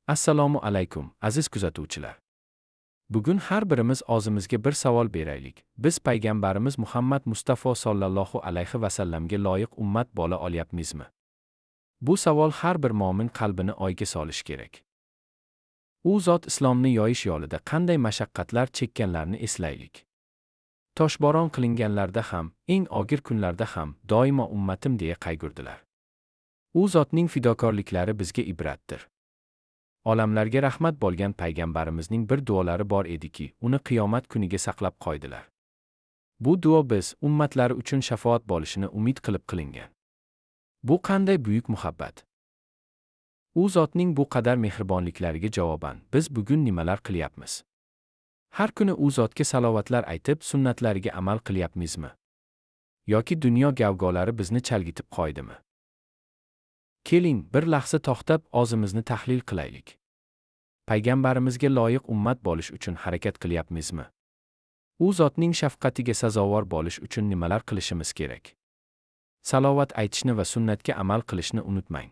Assalomu alaykum, aziz kuzatuvchilar. Bugun har birimiz o'zimizga bir savol beraylik. Biz payg'ambarimiz Muhammad Mustafa sollallohu alayhi va sallamga loyiq ummat bo'la olyapmizmi? Bu savol har bir mo'min qalbini o'yga solishi kerak. U zot islomni yoyish yo'lida qanday mashaqqatlar chekkanlarini eslaylik. Toshbo'ron qilinganlarda ham, eng og'ir kunlarda ham doimo ummatim deya qayg'urdilar. U zotning fidokorliklari bizga ibratdir. Olamlarga rahmat bo'lgan payg'ambarimizning bir duolari bor ediki, uni qiyomat kuniga saqlab qo'ydilar. Bu duo biz ummatlari uchun shafoat bo'lishini umid qilib qilingan. Bu qanday buyuk muhabbat. U zotning bu qadar mehribonliklariga javoban biz bugun nimalar qilyapmiz? Har kuni u zotga salovatlar aytib, sunnatlariga amal qilyapmizmi? Yoki dunyo gavgolari bizni chalgitib qo'ydimi? Keling, bir lahza to'xtab, o'zimizni tahlil qilaylik. Payg'ambarimizga loyiq ummat bo'lish uchun harakat qilyapmizmi? U zotning shafqatiga sazovor bo'lish uchun nimalar qilishimiz kerak? Salovat aytishni va sunnatga amal qilishni unutmang.